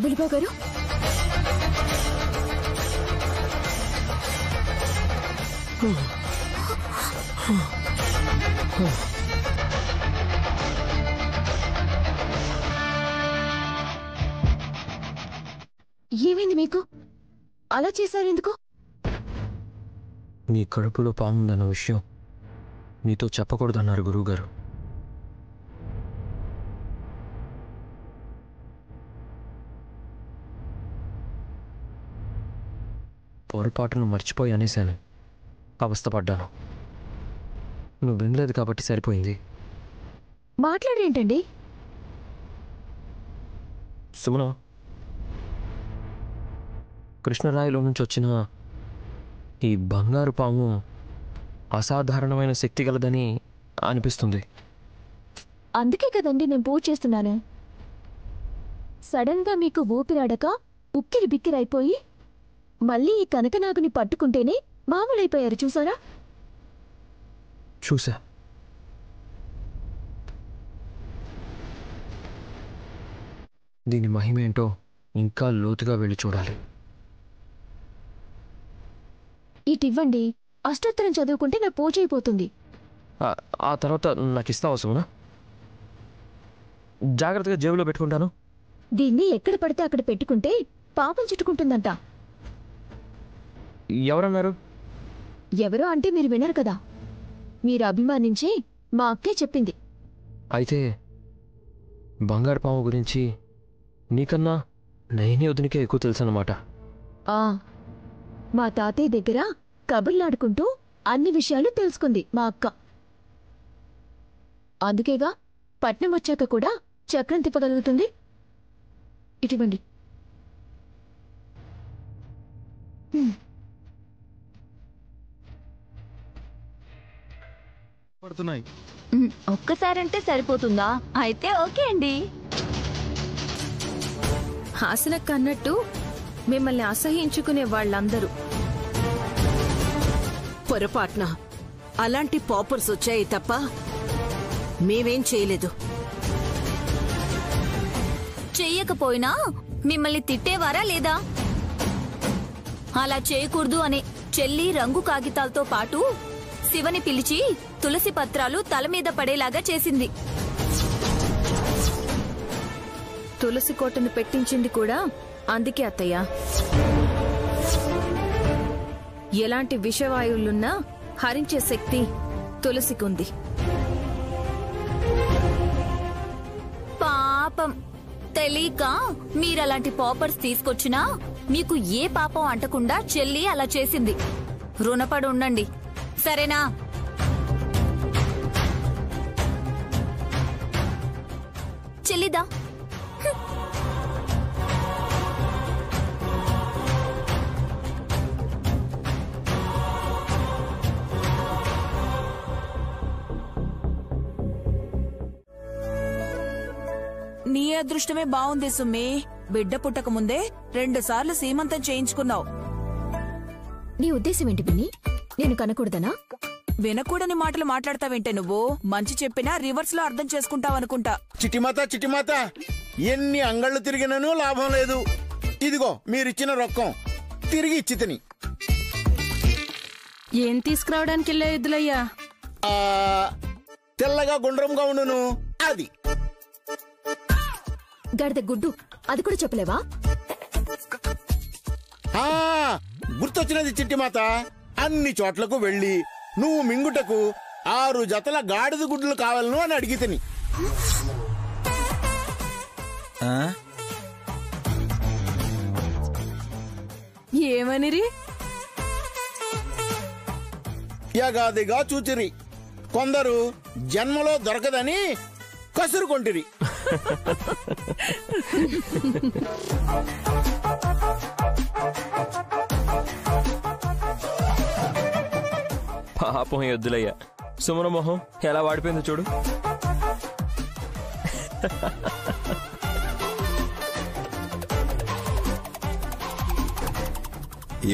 బులిబా గారు, ఏమైంది మీకు? అలా చేశారు ఎందుకు? నీ కడుపులో పాముందన్న విషయం నీతో చెప్పకూడదన్నారు గురువుగారు. పొరపాటును మర్చిపోయి అనేశాను. అవస్థపడ్డాను. నువ్వు వినలేదు కాబట్టి సరిపోయింది. మాట్లాడేంటండి? సుమన, కృష్ణరాయిలో నుంచి వచ్చిన ఈ బంగారు పాము అసాధారణమైన శక్తి గలదని అనిపిస్తుంది. అందుకే కదండి నేను పూజ చేస్తున్నాను. సడన్గా మీకు ఊపిరాడక ఉక్కిరి బిక్కిరైపోయి మళ్ళీ ఈ కనకనాగుని పట్టుకుంటేనే మామూలైపోయారు. చూసారా? చూసా. దీని మహిమేంటో ఇంకా లోతుగా వెళ్ళి చూడాలి. ఇటివ్వండి, అష్టోత్తరం చదువుకుంటే నా పూజ అయిపోతుంది. ఆ తర్వాత నాకు ఇస్తావా సుమన? జాగ్రత్తగా జేబులో పెట్టుకుంటాను. దీన్ని ఎక్కడ పడితే అక్కడ పెట్టుకుంటే పాపం చుట్టుకుంటుందంట. ఎవరన్నారు? ఎవరో అంటే మీరు వినరు కదా. మీరు అభిమానించి మా అక్కే చెప్పింది. అయితే బంగారు పాము గురించి నీకన్నా నయని వదినికే ఎక్కువ తెలుసు అన్నమాట. మా తాతయ్య దగ్గర కబుర్లాడుకుంటూ అన్ని విషయాలు తెలుసుకుంది మా అక్క. అందుకేగా పట్నం వచ్చాక కూడా చక్రం తిప్పగలుగుతుంది. ఇటువంటి ఒక్కసారంటే సరిపోతుందా? అయితే ఓకే అండి. హాసనక్క అన్నట్టు మిమ్మల్ని అసహించుకునే వాళ్ళందరూ పొరపాటున అలాంటి పాపర్స్ వచ్చాయి తప్ప మేమేం చేయలేదు. చెయ్యకపోయినా మిమ్మల్ని తిట్టేవారా లేదా? అలా చేయకూడదు అనే చెల్లి రంగు కాగితాలతో పాటు శివని పిలిచి తులసి పత్రాలు తల మీద పడేలాగా చేసింది. తులసి కోటను పెట్టించింది కూడా అందుకే అత్తయ్య. ఎలాంటి విషవాయువులున్నా హరించే శక్తి తులసికుంది. పాపం తెలీక మీరలాంటి పాపర్స్ తీసుకొచ్చినా మీకు ఏ పాపం అంటకుండా చెల్లి అలా చేసింది. రుణపడి ఉండండి, సరేనా? చెల్లిదా? నీ అదృష్టమే బాగుంది సుమ్మి. బిడ్డ పుట్టక ముందే 2 సార్లు సీమంతం చేయించుకున్నావు. నీ ఉద్దేశం ఏంటి బిన్ని? నేను కనకూడదనా? వినకూడని మాటలు మాట్లాడతావేంటే నువ్వు? మంచి చెప్పినా రివర్స్ లో అర్థం చేసుకుంటావనుకుంటా. చిటిమాత ఎన్ని అంగళ్ళు తిరిగినను లాభం లేదు. ఇదిగో మీరిచ్చిన రొక్కం తిరిగి ఇచ్చి తిని. ఏం తీసుకురావడానికి వెళ్ళా ఎద్దులయ్యా? తెల్లగా గుండ్రంగా ఉండును అది. గడిద గుడ్డు అది కూడా చెప్పలేవా? గుర్తొచ్చినది చిట్టిమాత. అన్ని చోట్లకు వెళ్ళి నువ్వు మింగుటకు 6 జతల గాడిద గుడ్లు కావాలను అని అడిగితని. ఏమనిరి? యగాదిగా చూచిరి. కొందరు జన్మలో దొరకదని కసురుకొంటిరి. పాపం ఎద్దులయ్యా. సుమన మొహం ఎలా వాడిపోయిందో చూడు.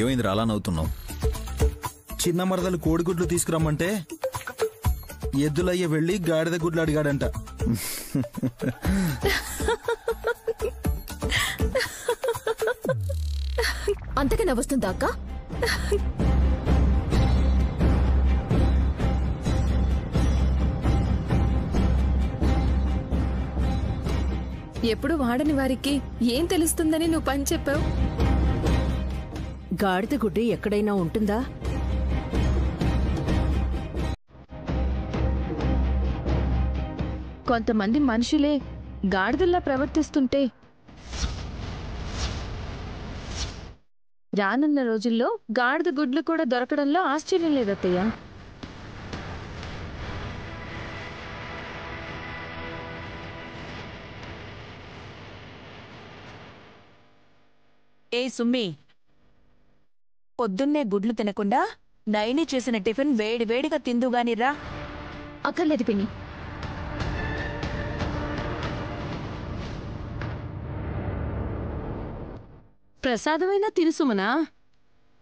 ఏమైంది అలా నవ్వుతున్నావు? చిన్న మరదలు కోడిగుడ్లు తీసుకురమ్మంటే ఎద్దులయ్య వెళ్ళి గాడిద గుడ్లు అడిగాడంట. అంతగా నవ్వుస్తుందా అక్క? ఎప్పుడు వాడని వారికి ఏం తెలుస్తుందని నువ్వు పని చెప్పావు. గాడిద గుడ్డి ఎక్కడైనా ఉంటుందా? కొంతమంది మనుషులే గాడిదల్లా ప్రవర్తిస్తుంటే రానున్న రోజుల్లో గాడిద గుడ్లు కూడా దొరకడంలో ఆశ్చర్యం లేదత్తయ్య. ఏ సుమ్మి, పొద్దున్నే గుడ్లు తినకుండా నైని చేసిన టిఫిన్ వేడి వేడిగా తిందుగానిరా. అక్కర్లేదు పిన్ని. ప్రసాదమైనా తినుసుమనా?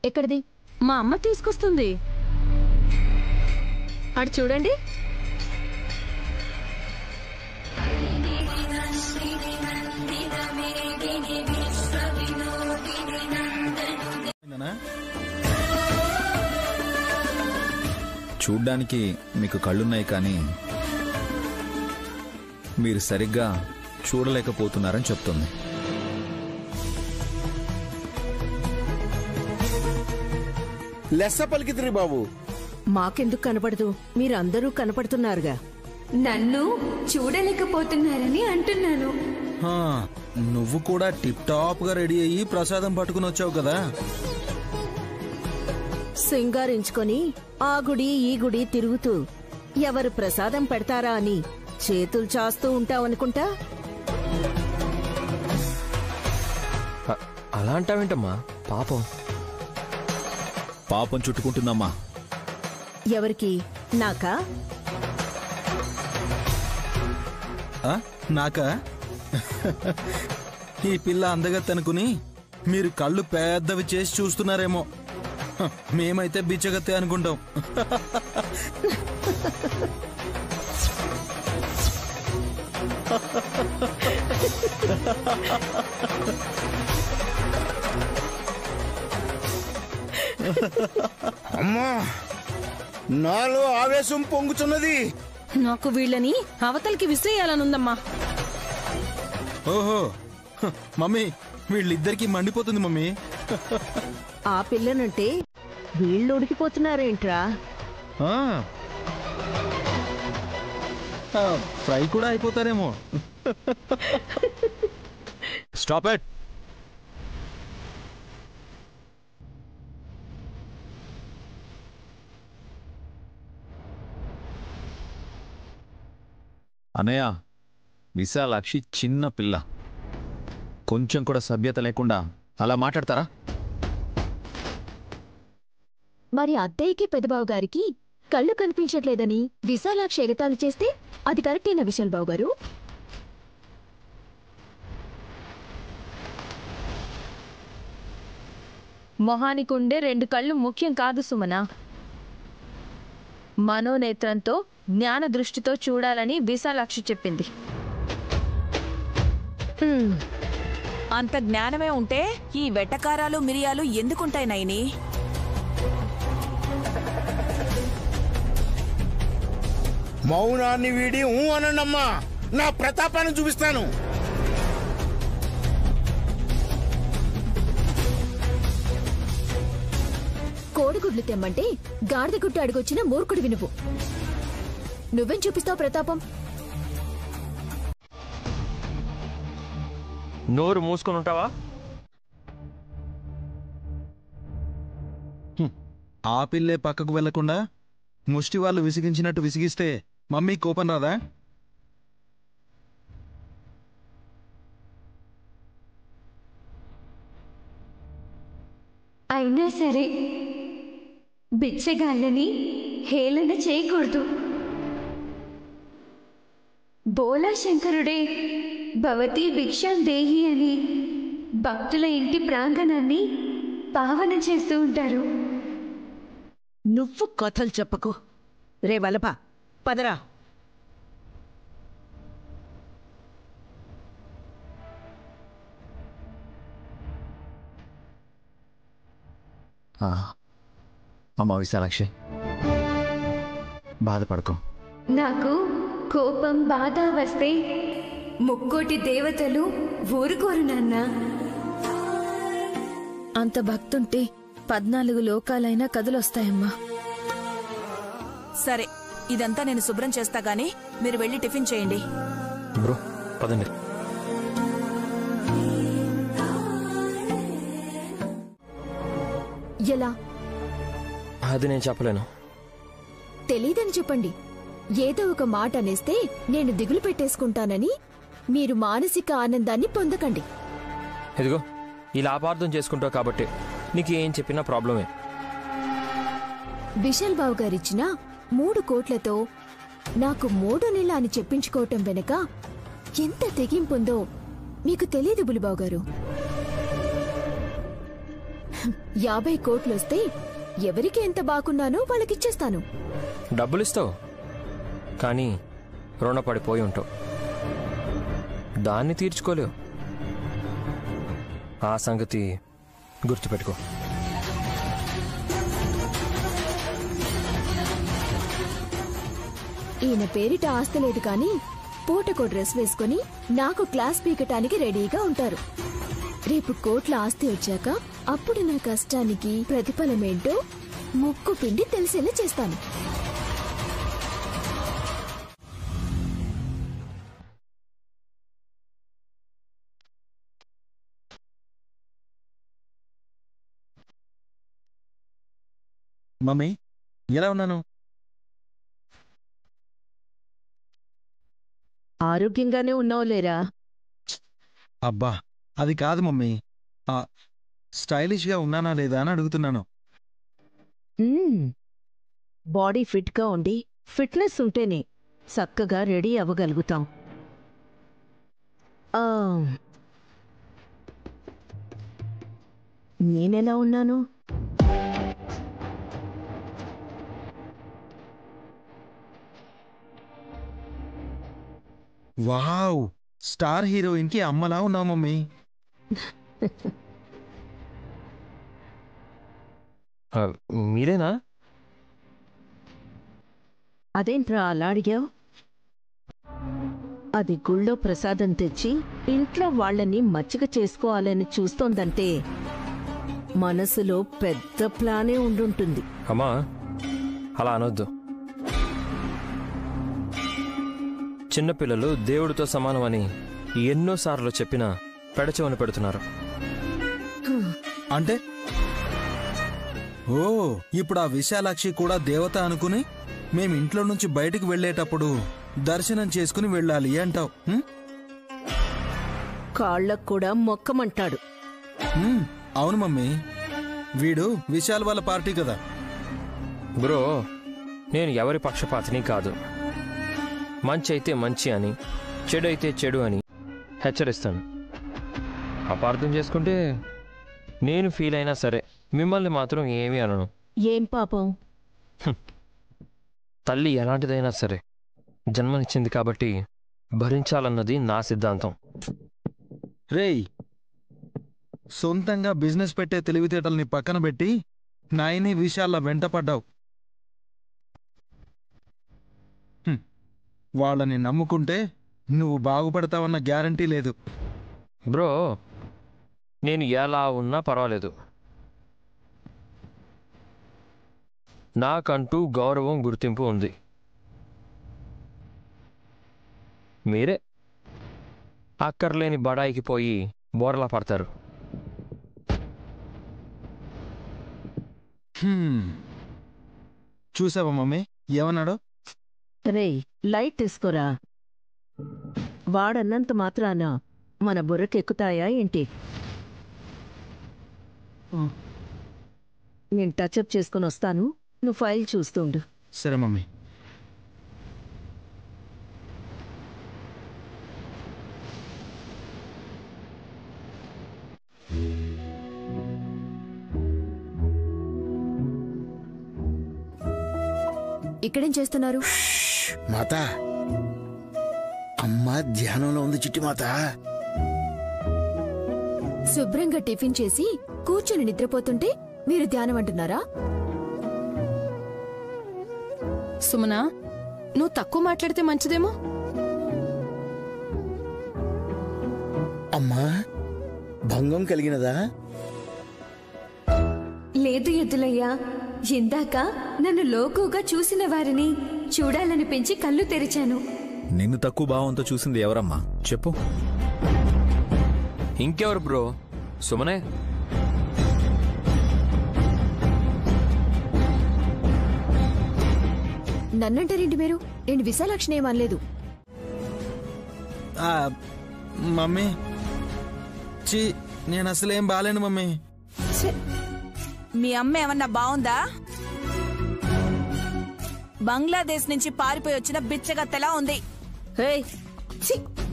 ఎక్కడిది? మా అమ్మ తీసుకొస్తుంది. అటు చూడండి. చూడ్డానికి మీకు కళ్ళున్నాయి కానీ మీరు సరిగ్గా చూడలేకపోతున్నారని చెప్తుంది. లెస్స పలికిద్రి బాబు. మాకెందుకు కనపడదు? మీరందరూ కనపడుతున్నారుగా. నన్ను చూడలేకపోతున్నారని అంటున్నాను. హా, నువ్వు కూడా టిప్ టాప్ గా రెడీ అయ్యి ప్రసాదం పట్టుకుని వచ్చావు కదా. సింగారించుకొని ఆ గుడి ఈ గుడి తిరుగుతూ ఎవరు ప్రసాదం పెడతారా అని చేతులు చాస్తూ ఉంటావనుకుంటా. అలా అంటావేంటమ్మా? పాపం. పాపం చుట్టుకుంటుందమ్మా. ఎవరికి? నాకా? నాకా? ఈ పిల్ల అందగత్తనుకుని మీరు కళ్ళు పెద్దవి చేసి చూస్తున్నారేమో. మేమైతే బిచ్చగత్తే అనుకుంటాం. అమ్మా, నాలో ఆవేశం పొంగుతున్నది. నాకు వీళ్ళని అవతలికి విసిరేయాలనుందమ్మా. ఓహో, మమ్మీ వీళ్ళిద్దరికి మండిపోతుంది మమ్మీ. ఆ పిల్లనంటే వీళ్ళు ఉడికిపోతున్నారేంట్రా? ఫ్రై కూడా అయిపోతారేమో. Stop it. అన్నయ్య, విశాలాక్షి చిన్న పిల్ల, కొంచెం కూడా సభ్యత లేకుండా అలా మాట్లాడతారా? మరి అత్తయ్యకి పెద్దబావు గారికి కళ్ళు కనిపించట్లేదని విశాలాక్షి ఎగతాళి చేస్తే అది కరెక్టేనా విశాల్ బాబు గారు? మొహానికుండే 2 కళ్ళు ముఖ్యం కాదు సుమనా. మనోనేత్రంతో జ్ఞాన దృష్టితో చూడాలని విశాలాక్షి చెప్పింది. అంత జ్ఞానమే ఉంటే ఈ వెట్టకారాలు మిరియాలు ఎందుకుంటాయి నైని? మౌనాన్ని వీడి అనండమ్మా, నా ప్రతాపాన్ని చూపిస్తాను. కోడిగుడ్లు తెమ్మంటే గాడిద గుడ్డు అడిగొచ్చిన మూర్ఖుడివి నువ్వు. నువ్వేం చూపిస్తావు ప్రతాపం? నోరు మూసుకొని ఉంటావా? ఆ పిల్లే పక్కకు వెళ్లకుండా ముష్టి వాళ్ళు విసిగించినట్టు విసిగిస్తే మమ్మీ కోపం రాదా? అయినా సరే బిచ్చగాళ్ళని హేళన చేయకూడదు. బోలా శంకరుడే భవతి భిక్షం దేహి అని భక్తుల ఇంటి ప్రాంగణాన్ని పావన చేస్తూ ఉంటారు. నువ్వు కథలు చెప్పకు. రే వలప, పదరా. అమ్మ విశాలాక్షి, బాధపడకు. నాకు కోపం బాధ వస్తే ముక్కోటి దేవతలు ఊరుకోరు నాన్న. అంత భక్తుంటే 14 లోకాలైనా కదులొస్తాయమ్మా. సరే, ఇదంతా నేను శుభ్రం చేస్తా గానీ మీరు వెళ్ళి టిఫిన్ చేయండి. బ్రో పదండి. ఎలా? అది నేను చెప్పలేను. తెలీదని చెప్పండి. ఏదో ఒక మాట అనేస్తే నేను దిగులు పెట్టేసుకుంటానని మీరు మానసిక ఆనందాన్ని పొందకండి. ఇదిగో ఇలా అపార్థం చేసుకుంటావు కాబట్టి నీకు ఏం చెప్పినా ప్రాబ్లమే. విశాల్ బాబు గారిచ్చిన 3 కోట్లతో నాకు 3 నెలల అని చెప్పించుకోవటం వెనక ఎంత తెగింపుందో మీకు తెలియదు బులిబాబు గారు. 50 కోట్లొస్తే ఎవరికి ఎంత బాగున్నానో వాళ్ళకిచ్చేస్తాను. డబ్బులిస్తావు కానీ రుణపడిపోయి ఉంటావు. దాన్ని తీర్చుకోలేవు. ఆ సంగతి గుర్తుపెట్టుకో. ఈయన పేరిట ఆస్తి లేదు కానీ పూటకో డ్రెస్ వేసుకుని నాకు క్లాస్ పీకటానికి రెడీగా ఉంటారు. రేపు కోట్ల ఆస్తి వచ్చాక అప్పుడు నా కష్టానికి ప్రతిఫలమేంటో ముక్కు పిండి తెలిసేలా చేస్తాను. మమ్మీ, ఎలా ఉన్నాను? ఆరోగ్యంగానే ఉన్నావు లేరా? అబ్బా, అది కాదు మమ్మీ. స్టైలిష్గా ఉన్నానా లేదా అని అడుగుతున్నాను. బాడీ ఫిట్గా ఉండి ఫిట్నెస్ ఉంటేనే చక్కగా రెడీ అవ్వగలుగుతాం. నేనెలా ఉన్నాను? వావ్, స్టార్ హీరోయిన్కి అమ్మలా ఉన్నావు మమ్మీ. మీరేనా? అదేంట్రా అలా అడిగావు? అది గుళ్ళో ప్రసాదం తెచ్చి ఇంట్లో వాళ్ళని మచ్చిక చేసుకోవాలని చూస్తోందంటే మనసులో పెద్ద ప్లానే ఉండుంటుంది. అమ్మా అలా అనొద్దు. చిన్నపిల్లలు దేవుడితో సమానమని ఎన్నోసార్లు చెప్పినా పెడచెవని పెడుతున్నారు. అంటే ఓ, ఇప్పుడు ఆ విశాలాక్షి కూడా దేవత అనుకుని మేమింట్లో నుంచి బయటికి వెళ్లేటప్పుడు దర్శనం చేసుకుని వెళ్ళాలి అంటావు? కాళ్ళకు కూడా మొక్కమంటాడు. అవును మమ్మీ, వీడు విశాల్ వాళ్ళ పార్టీ కదా. బ్రో, నేను ఎవరి పక్షపాతిని కాదు. మంచి అయితే మంచి అని, చెడు అయితే చెడు అని హెచ్చరిస్తాను. అపార్థం చేసుకుంటే నేను ఫీల్ అయినా సరే మిమ్మల్ని మాత్రం ఏమీ అనను. ఏం పాపం? తల్లి ఎలాంటిదైనా సరే జన్మనిచ్చింది కాబట్టి భరించాలన్నది నా సిద్ధాంతం. రేయ్, సొంతంగా బిజినెస్ పెట్టే తెలివితేటల్ని పక్కన పెట్టి నాయని విషయాల్లో వెంటపడ్డావు. వాళ్ళని నమ్ముకుంటే నువ్వు బాగుపడతావన్న గ్యారంటీ లేదు. బ్రో, నేను ఎలా ఉన్నా పర్వాలేదు. నాకంటూ గౌరవం గుర్తింపు ఉంది. మీరే అక్కర్లేని బడాయికి పోయి బోరలా పడతారు. చూసావా మమ్మీ ఏమన్నాడో? రేయ్, లైట్ తీసుకోరా. వాడన్నంత మాత్రాన మన బుర్రకెక్కుతాయా ఏంటి? నేను టచ్అప్ చేసుకుని వస్తాను, నువ్వు ఫైల్ చూస్తుండు. సరే మమ్మీ. ఇక్కడేం చేస్తున్నారు? మాత, అమ్మ ధ్యానంలో ఉంది చిట్టి మాత. శుభ్రంగా టిఫిన్ చేసి కూర్చొని నిద్రపోతుంటే మీరు ధ్యానం అంటున్నారా? సుమనా, నువ్వు తక్కువ మాట్లాడితే మంచిదేమో. అమ్మా, భంగం కలిగినదా? లేదు ఎద్దులయ్యా, ఇందాక నన్ను లోకుగా చూసిన వారిని చూడాలనిపించి కళ్ళు తెరిచాను. నిన్ను తక్కువ భావంతో చూసింది ఎవరమ్మా చెప్పు? ఇంకెవరు బ్రో? సుమనే. నన్నంటారేంటి మీరు? నేను విశాలాక్షిని ఏమనలేదు. మమ్మీ, చి, నేను అసలేం బాలేను మమ్మీ. మీ అమ్మ ఏమన్నా బావుందా? బంగ్లాదేశ్ నుంచి పారిపోయి వచ్చిన బిచ్చగత్తెలా ఉంది.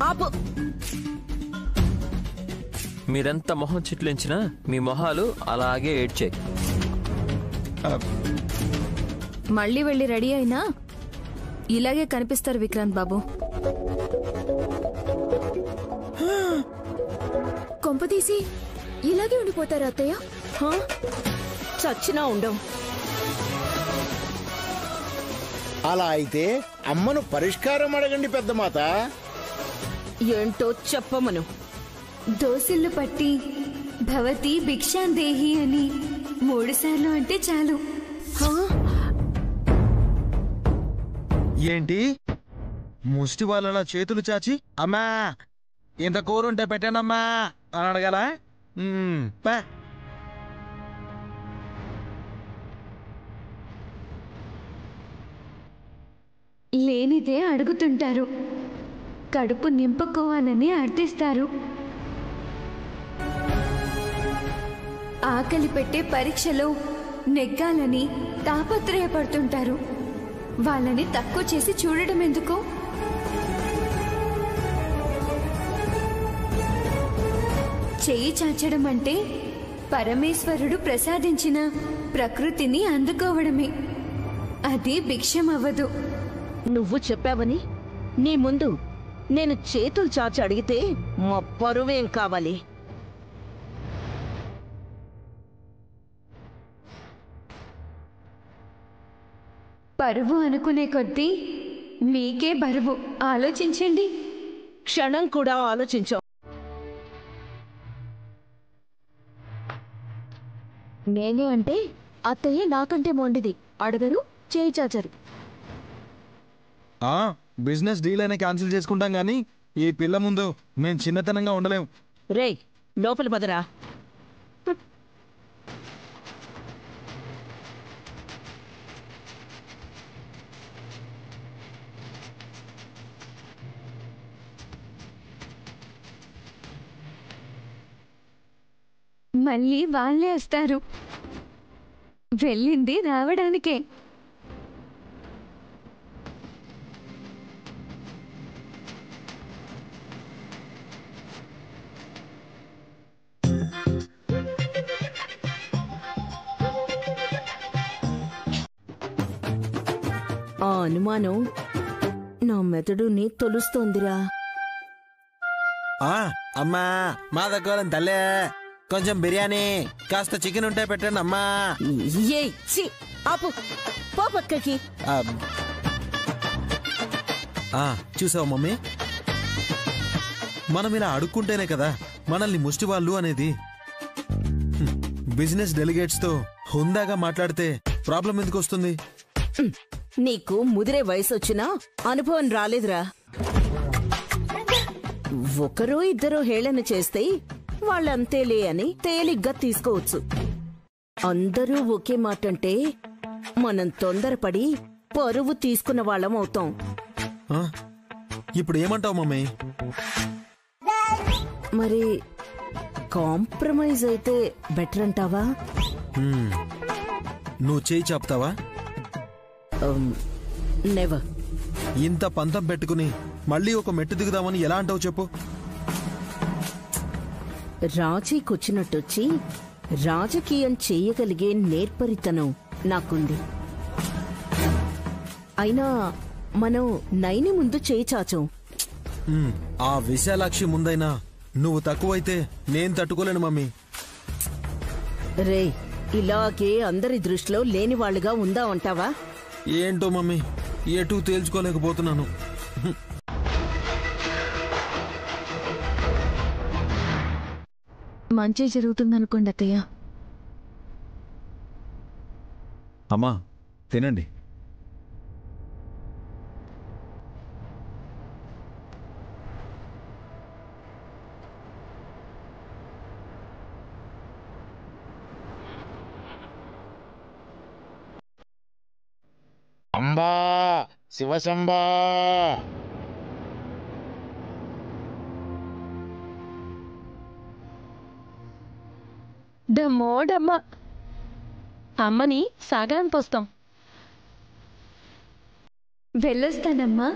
ఆపు. మీరెంత మొహం చిట్లించినా మీ మొహాలు అలాగే ఏడ్చాయి. మళ్ళీ వెళ్ళి రెడీ అయినా ఇలాగే కనిపిస్తారు విక్రాంత్ బాబు. కొంపతీసి ఇలాగే ఉండిపోతారా అత్తయ్య? చచ్చినా ఉండం. అలా అయితే అమ్మను పరిష్కారం అడగండి పెద్ద మాత. ఏంటో చెప్పమను. దోసిళ్ళు పట్టి భవతి భిక్షాందేహి అని 3 సార్లు అంటే చాలు. ఏంటి ముష్టి వాళ్ళ చేతులు చాచి అమ్మా ఇంత కూరుంటే పెట్టానమ్మా అని అడగాల? లేనిదే అడుగుతుంటారు, కడుపు నింపుకోవాలని అర్థిస్తారు. ఆకలి పెట్టే పరీక్షలో నెగ్గాలని తాపత్రయపడుతుంటారు. వాళ్ళని తక్కువ చేసి చూడడం ఎందుకు? చెయ్యి చాచడం అంటే పరమేశ్వరుడు ప్రసాదించిన ప్రకృతిని అందుకోవడమే. అది భిక్షమవ్వదు. నువ్వు చెప్పావని నీ ముందు నేను చేతులు చాచి అడిగితే మా పరువేం కావాలి? పరువు అనుకునే కొద్దీ మీకే బరువు. ఆలోచించండి. క్షణం కూడా ఆలోచించాం. నేను అంటే అత్తయ్య నాకంటే మొండిది. అడగరు, చేయి చాచరు. బిజినెస్ డీల్ అయినా క్యాన్సిల్ చేసుకుంటాం గానీ ఈ పిల్ల ముందు మేము చిన్నతనంగా ఉండలేము. రేయ్, లోపల పదరా. మళ్ళీ వాళ్ళే వస్తారు. వెళ్ళింది రావడానికే. ఆ అనుమానం నా మెదడుని తొలుస్తోందిరా. అమ్మా, మా దగ్గర తల్లే కొంచెం బిర్యానీ కాస్త చికెన్ ఉంటే పెట్టండి అమ్మా. ఆపు, పో పక్కకి. చూసావు మమ్మీ, మనం ఇలా అడుక్కుంటేనే కదా మనల్ని ముష్టి వాళ్ళు అనేది. బిజినెస్ డెలిగేట్స్ తో హుందాగా మాట్లాడితే ప్రాబ్లం ఎందుకు వస్తుంది? నీకు ముదిరే వయసు వచ్చినా అనుభవం రాలేదురా. ఒకరో ఇద్దరో హేళన చేస్తే వాళ్ళంతేలే అని తేలిగ్గా తీసుకోవచ్చు. అందరూ ఒకే మాటంటే మనం తొందరపడి పరువు తీసుకున్న వాళ్ళం అవుతాం. ఇప్పుడు ఏమంటావు మమ్మీ? మరి కాంప్రమైజ్ అయితే బెటర్ అంటావా? నువ్వు చేయి చెప్తావా? నెవర్. ఇంత పంతం పెట్టుకుని మళ్ళీ ఒక మెట్టు దిగుదామని ఎలా అంటావు చెప్పు? రాజీకొచ్చినట్టొచ్చి రాజకీయం చెయ్యగలిగే నేర్పరితనం నాకుంది. అయినా మనం నైని ముందు చేయి చాచం. ఆ విశాలాక్షి ముందైనా నువ్వు తక్కువైతే నేను తట్టుకోలేను మమ్మీ. రే, ఇలాగే అందరి దృష్టిలో లేని వాళ్ళుగా ఉందామంటావా? ఏంటో మమ్మీ, ఎటూ తేల్చుకోలేకపోతున్నాను. మంచి జరుగుతుందనుకోండి అత్తయ్య. అమ్మా తినండి. అంబా శివశంబా. డమ్మో డమ్మ. అమ్మని సాగరం పోస్తాం. వెళ్ళొస్తానమ్మా.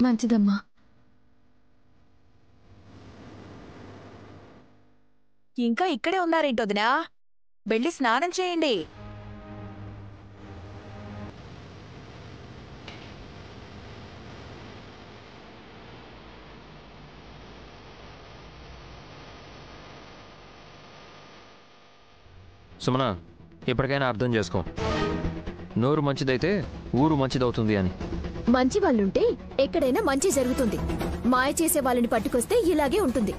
మంచిదమ్మా. ఇంకా ఇక్కడే ఉన్నారేంటొదినా? వెళ్ళి స్నానం చేయండి. సుమన, ఇప్పటికైనా అర్థం చేసుకో. నోరు మంచిదైతే ఊరు మంచిదవుతుంది అని. మంచి వాళ్ళుంటే ఎక్కడైనా మంచి జరుగుతుంది. మాయ చేసే వాళ్ళని పట్టుకొస్తే ఇలాగే ఉంటుంది.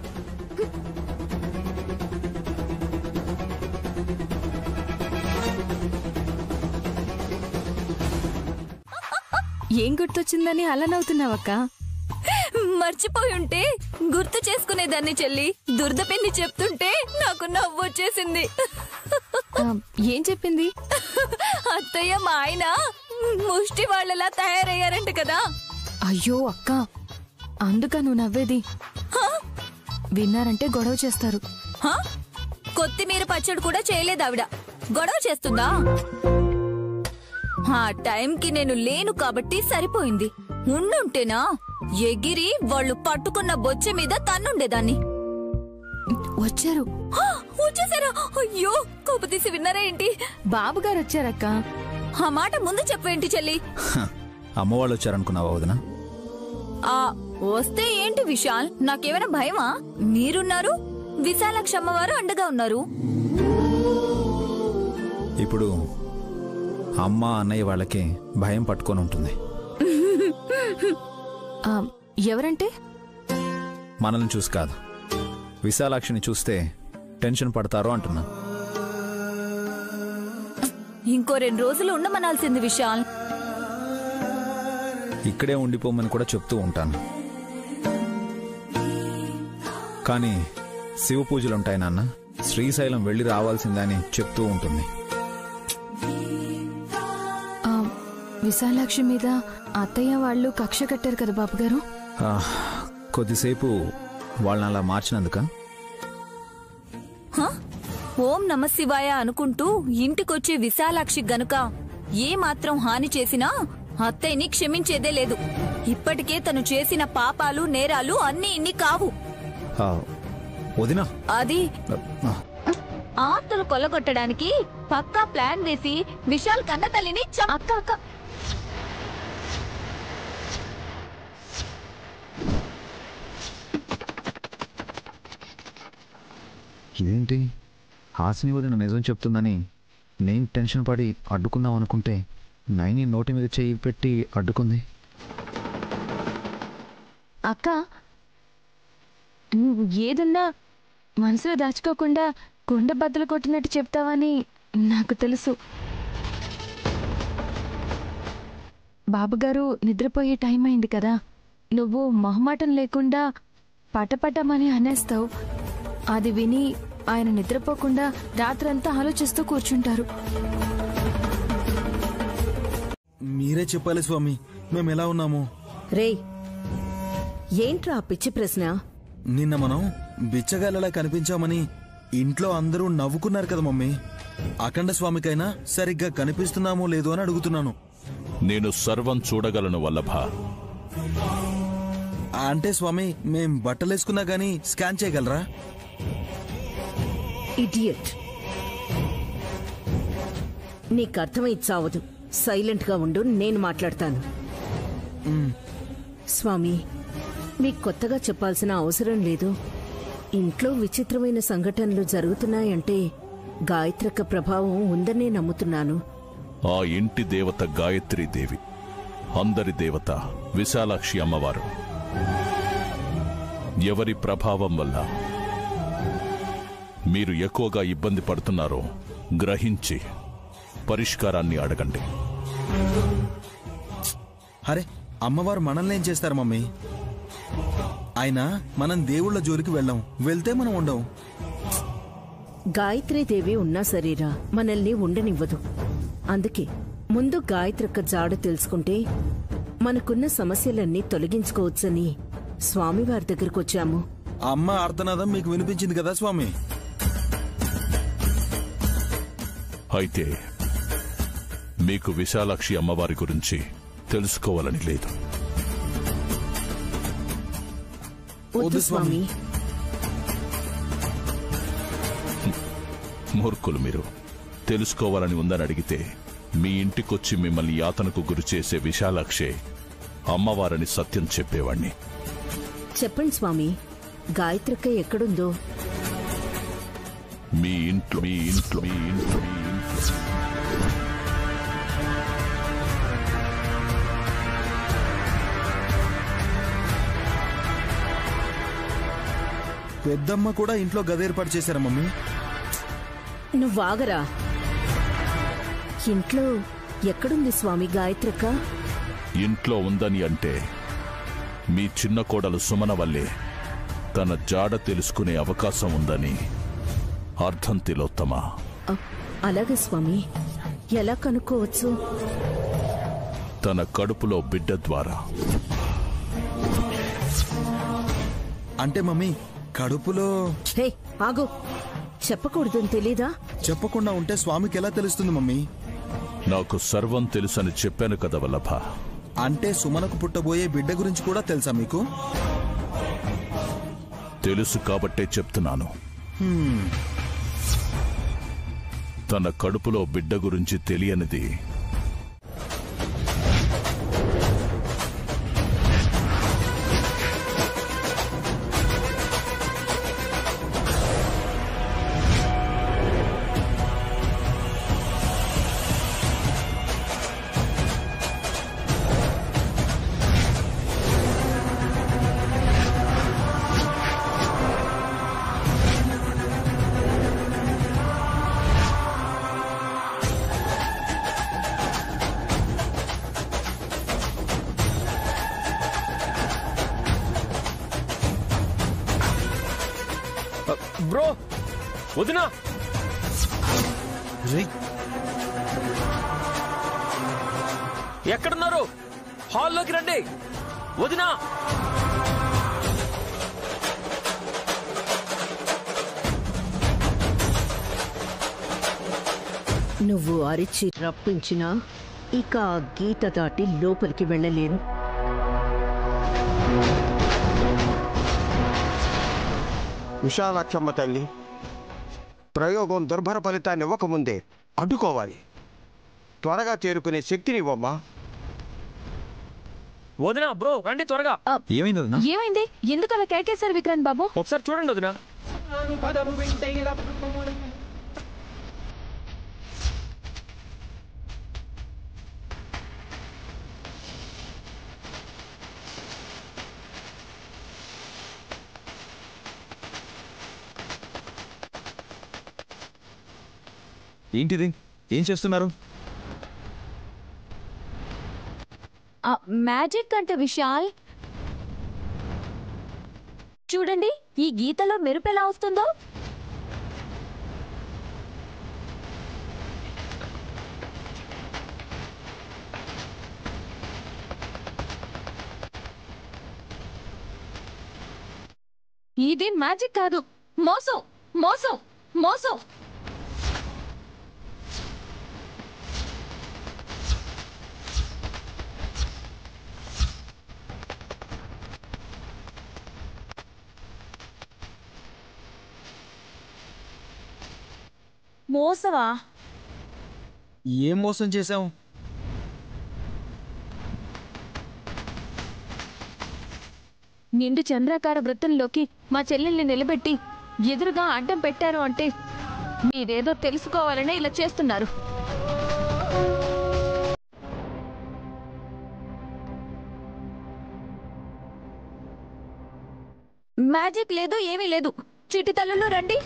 ఏం గుర్తొచ్చిందని అలా నవ్వుతున్నావక్క? మర్చిపోయి ఉంటే గుర్తు చేసుకునేదాన్ని చెల్లి. దుర్దపెన్ని చెప్తుంటే నాకు నవ్వు వచ్చేసింది. ఏం చెప్పింది? అత్తయ్య మా ఆయన ముష్టి వాళ్ళలా తయారయ్యారంట కదా. అయ్యో అక్క, అందుక నువ్వు నవ్వేది? విన్నారంటే గొడవ చేస్తారు. కొత్తిమీర పచ్చడి కూడా చేయలేదు ఆవిడ, గొడవ చేస్తుందా? ఆ టైంకి నేను లేను కాబట్టి సరిపోయింది. ఉండుంటేనా ఎగిరి వాళ్ళు పట్టుకున్న బొచ్చె మీద తన్నుండేదాన్ని. వచ్చారు. వచ్చేసారా? అయ్యో, కోప తీసి విన్నారా ఏంటి? బాబుగారు వచ్చారక్క. ఆ మాట ముందు చెప్పేంటి చెల్లి? అమ్మవాళ్ళు వచ్చారనుకున్నావా వదినా? వస్తే ఏంటి విశాల్, నాకేమైనా భయమా? మీరున్నారు, విశాలాక్షి అమ్మవారు అండగా ఉన్నారు. ఇప్పుడు అమ్మ అన్నయ్య వాళ్ళకి భయం పట్టుకొని ఉంటుంది. ఎవరంటే? మనల్ని చూసి కాదు, విశాలాక్షిని చూస్తే టెన్షన్ పడతారు అంటున్నా. ఇంకో 2 రోజులు ఉండమనాల్సింది విశాల్. ఇక్కడే ఉండిపోమని కూడా చెప్తూ ఉంటాను. కానీ శివ పూజలుంటాయి నాన్న, శ్రీశైలం వెళ్ళి రావాల్సిందని చెప్తూ ఉంటుంది. విశాలాక్షి మీద అత్తయ్య వాళ్ళు కక్ష కట్టారు కదా బాబుగారు. కొద్దిసేపు వాళ్ళని అలా మార్చినందుక. ఓం నమ శివాయ అనుకుంటూ ఇంటికొచ్చే విశాలాక్షి గనుక ఏ మాత్రం హాని చేసినా అత్తయ్యని క్షమించేదే లేదు. ఇప్పటికే తను చేసిన పాపాలు నేరాలు అన్ని ఇన్ని కావు. వదినా, అది ఆస్తులు కొల్లగొట్టడానికి పక్కా ప్లాన్ వేసి విశాల్ కన్న తల్లిని అక్క ఇదేంటి? హాసిని వదిన నిజం చెప్తుందని నేను టెన్షన్ పడి అడ్డుకుందాం అనుకుంటే నైని నోటి మీద చేయి పెట్టి అడ్డుకుంది. అక్క, ఏదన్నా మనసులో దాచుకోకుండా గుండె బద్దలు కొట్టినట్టు చెప్తావని నాకు తెలుసు. బాబుగారు నిద్రపోయే టైం అయింది కదా, నువ్వు మొహమాటం లేకుండా పటపటమని అనేస్తావు. అది విని ఆయన నిద్రపోకుండా రాత్రంతా ఆలోచిస్తూ కూర్చుంటారు. మీరే చెప్పాలి స్వామి, మేము ఎలా ఉన్నాము? రే, ఏంట్రా పిచ్చి ప్రశ్న? నిన్న మనం బిచ్చగాళ్ళలా కనిపించామని ఇంట్లో అందరూ నవ్వుకున్నారు కదా మమ్మీ. అఖండ స్వామికైనా సరిగ్గా కనిపిస్తున్నామో లేదో అని అడుగుతున్నాను. నేను సర్వం చూడగలను వల్లభ. అంటే స్వామి, మేం బట్టలేసుకున్నా గానీ స్కాన్ చేయగలరా? ఇడియట్, నీకర్థమై చావదు. సైలెంట్గా ఉండు, నేను మాట్లాడతాను. స్వామి, మీకు కొత్తగా చెప్పాల్సిన అవసరం లేదు. ఇంట్లో విచిత్రమైన సంఘటనలు జరుగుతున్నాయంటే గాయత్రక్క ప్రభావం ఉందనే నమ్ముతున్నాను. ఆ ఇంటి దేవత గాయత్రీదేవి, అందరి దేవత విశాలాక్షి అమ్మవారు. ఎవరి ప్రభావం వల్ల మీరు ఎక్కువగా ఇబ్బంది పడుతున్నారో గ్రహించి పరిష్కారాన్ని అడగండి. అరే, అమ్మవారు మనల్ని ఏం చేస్తారు మమ్మీ? అయినా మనం దేవుళ్ళ జోలికి వెళ్ళాం, వెళ్తే మనం ఉండం. గాయత్రీదేవి ఉన్నా సరేరా మనల్ని ఉండనివ్వదు. అందుకే ముందు గాయత్రక్క జాడ తెలుసుకుంటే మనకున్న సమస్యలన్నీ తొలగించుకోవచ్చని స్వామివారి దగ్గరకొచ్చాము. అమ్మ ఆర్తనాదం మీకు వినిపించింది కదా స్వామి? అయితే మీకు విశాలాక్షి అమ్మవారి గురించి తెలుసుకోవాలని లేదు. వద్దు స్వామి. మూర్ఖులు మీరు. తెలుసుకోవాలని ఉందని అడిగితే మీ ఇంటికొచ్చి మిమ్మల్ని యాతనకు గురి చేసే విశాలాక్షే అమ్మవారని సత్యం చెప్పేవాణ్ణి. చెప్పండి స్వామి, గాయత్రక్క ఎక్కడుందో? మీ ఇంట్లో మీ ఇంట్లో మీ ఇంట్లో మీ ఇంట్లో పెద్దమ్మ కూడా ఇంట్లో గది ఏర్పాటు చేశారా మమ్మీ? నువ్వాగరా. ఇంట్లో ఎక్కడుంది స్వామి గాయత్రక్క? ఇంట్లో ఉందని అంటే మీ చిన్న కోడలు సుమన వల్లే తన జాడ తెలుసుకునే అవకాశం ఉందని అర్థం. తిలోత్తమా, అలాగే స్వామి. ఎలా కనుక్కోవచ్చు? తన కడుపులో బిడ్డ ద్వారా. అంటే మమ్మీ కడుపులో... హే ఆగు, చెప్పకూడదని తెలీదా? చెప్పకుండా ఉంటే స్వామికి ఎలా తెలుస్తుంది మమ్మీ? నాకు సర్వం తెలుసని చెప్పాను కదా వల్లభ. అంటే సుమనకు పుట్టబోయే బిడ్డ గురించి కూడా తెలుసా మీకు? తెలుసు కాబట్టే చెప్తున్నాను. తన కడుపులో బిడ్డ గురించి తెలియనిది బ్రో, వదినా. ఎక్కడున్నారు? హాల్లోకి రండి. వదినా, నువ్వు అరిచి రప్పించినా ఇక ఆ గీత దాటి లోపలికి వెళ్ళలేను. విశాలాక్షమ్మ తల్లి, ప్రయోగం దుర్భర ఫలితాన్ని ఇవ్వకముందే అడ్డుకోవాలి. త్వరగా చేరుకునే శక్తిని ఇవ్వమ్మా. వదినా, బ్రో రండి త్వరగా. ఏమైంది? ఎందుకు అలా కేకేశారు విక్రాంత్ బాబు? ఒకసారి చూడండి వదినా. ఏంటిది? ఏం చేస్తున్నారు? మ్యాజిక్ అంటే విశాల్, చూడండి ఈ గీతలో మెరుపు ఎలా వస్తుందో. ఇది మ్యాజిక్ కాదు, మోసం మోసం మోసం. మోసవా? ఏం మోసం చేశాం? నిండు చంద్రాకార వృత్తంలోకి మా చెల్లెల్ని నిలబెట్టి ఎదురుగా అడ్డం పెట్టారు అంటే మీరేదో తెలుసుకోవాలనే ఇలా చేస్తున్నారు. మ్యాజిక్ లేదు, ఏమీ లేదు. చిట్టి తల్లులు రండి.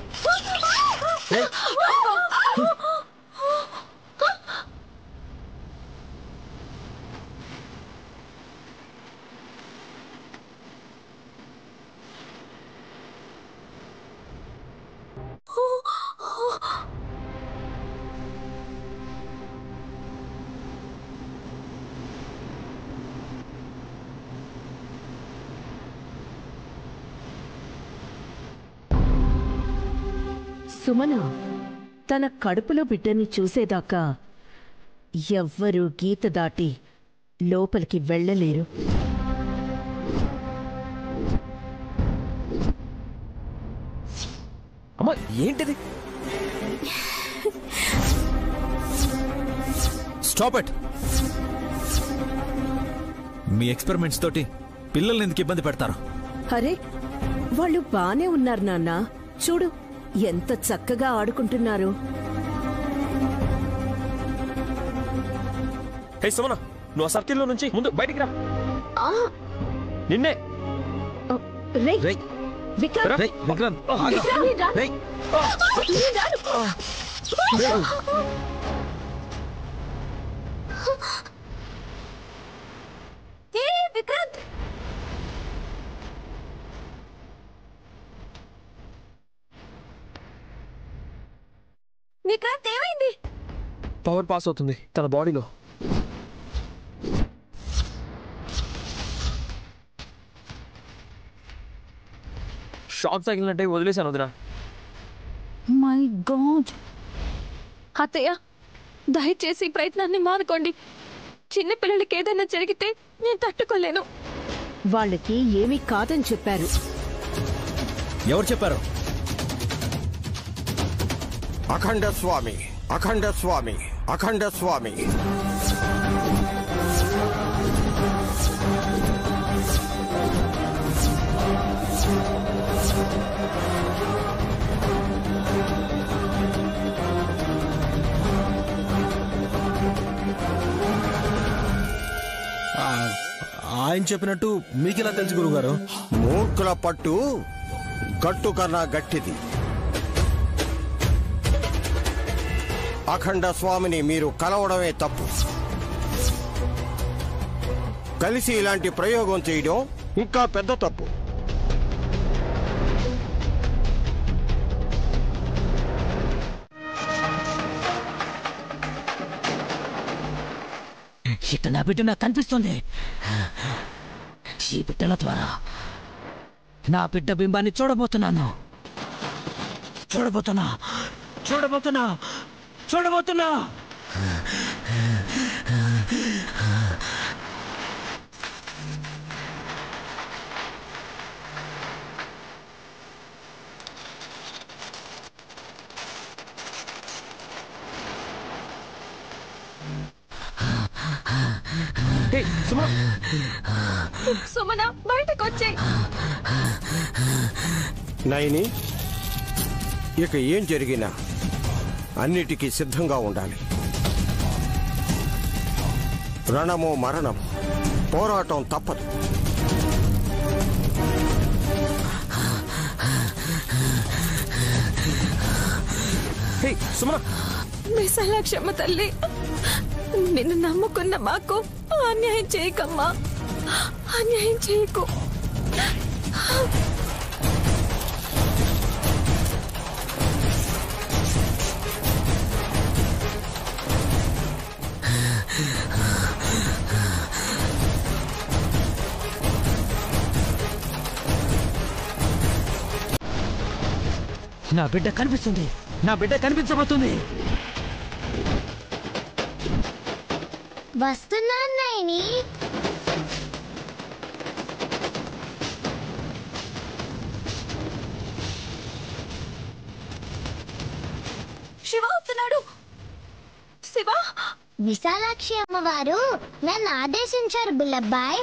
సుమన తన కడుపులో బిడ్డని చూసేదాకా ఎవ్వరూ గీత దాటి లోపలికి వెళ్ళలేరు. అమ్మా ఏంటిది? Stop it. మీ ఎక్స్పెరిమెంట్స్ తోటి పిల్లల్ని ఎందుకు ఇబ్బంది పెడతారు? అరే వాళ్ళు బానే ఉన్నారు నాన్న. చూడు ఎంత చక్కగా ఆడుకుంటున్నారు. హే సుమన, నువ్వు ఆ సర్కిల్లో నుంచి ముందు బయటికి రా. నిన్నే విక్రాంత్, విక్రాంత్ ఏమైంది? పవర్ పాస్ అవుతుంది తన బాడీలో. షాక్ తగిలినట్టే వదిలేశాను వదినా. My God. అత్తయ్య దయచేసి ఈ ప్రయత్నాన్ని మానుకోండి. చిన్నపిల్లలకి ఏదైనా జరిగితే నేను తట్టుకోలేను. వాళ్ళకి ఏమీ కాదని చెప్పారు. ఎవరు చెప్పారు? అఖండ స్వామి, అఖండ స్వామి, అఖండ స్వామి. ఆయన చెప్పినట్టు మీకెలా తెలుసు గురుగారు? మూర్ఖుల పట్టు గట్టు కన్నా గట్టిది. అఖండ స్వామిని మీరు కలవడమే తప్పు. కలిసి ఇలాంటి ప్రయోగం చేయడం ఇంకా పెద్ద తప్పు. ఇక నా బిడ్డ నాకు కనిపిస్తుంది. ఈ బిడ్డల ద్వారా నా బిడ్డ బింబాన్ని చూడబోతున్నా. సుమన బయటకు వచ్చాయి. నైని, ఇక ఏం జరిగినా అన్నిటికీ సిద్ధంగా ఉండాలి. రణమో మరణం, పోరాటం తప్పదు. విశాలాక్షమ్మ తల్లి, నిన్ను నమ్ముకున్న మాకు అన్యాయం చేయకమ్మా. అన్యాయం చేయకు. నా బిడ్డ కనిపిస్తుంది. నా బిడ్డ కనిపించబోతుంది. వస్తున్నాను నైని. శివ వస్తున్నాడు. శివ, విశాలాక్షి అమ్మవారు నన్ను ఆదేశించారు బుల్లబ్బాయ్.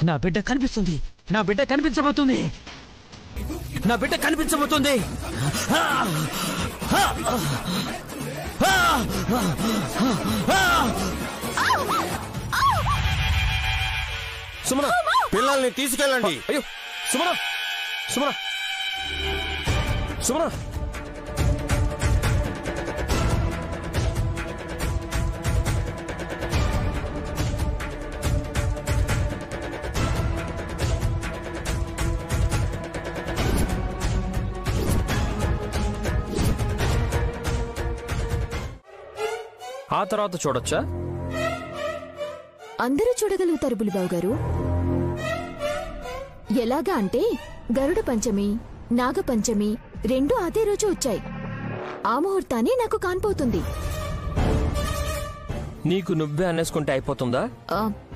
నా బిడ్డ కనిపిస్తుంది, నా బిడ్డ కనిపించబోతుంది, నా బిడ్డ కనిపించబోతుంది. సుమన, పిల్లల్ని తీసుకెళ్ళండి. అయ్యో సుమన, సుమన, సుమన. ఆ తర్వాత చూడొచ్చా? అందరూ చూడగలుగుతారు బులిబాబు గారు. ఎలాగా అంటే గరుడ పంచమి, నాగపంచమి రెండూ అదే రోజు వచ్చాయి. ఆ ముహూర్తాన్ని నాకు కాన్పోతుంది. నీకు నువ్వే అనేసుకుంటే అయిపోతుందా?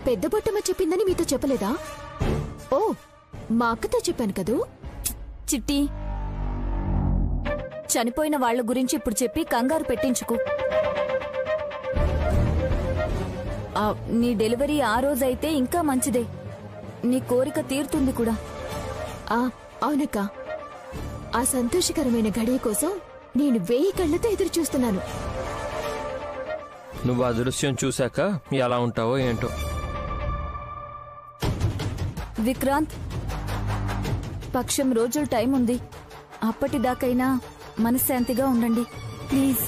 పెద్ద బొట్టమ్మ చెప్పిందని మీతో చెప్పలేదా? ఓ, మా అక్కతో చెప్పాను కదూ. చిట్టి, చనిపోయిన వాళ్ళ గురించి ఇప్పుడు చెప్పి కంగారు పెట్టించుకు. నీ డెలివరీ ఆ రోజైతే ఇంకా మంచిదే. నీ కోరిక తీరుతుంది కూడా. అవునక్క, ఆ సంతోషకరమైన గడియ కోసం నేను 1000 కళ్ళతో ఎదురు చూస్తున్నాను. నువ్వు ఆ దృశ్యం చూశాక ఎలా ఉంటావో ఏంటో. విక్రాంత్, పక్షం రోజులు టైం ఉంది. అప్పటిదాకైనా మనశ్శాంతిగా ఉండండి ప్లీజ్.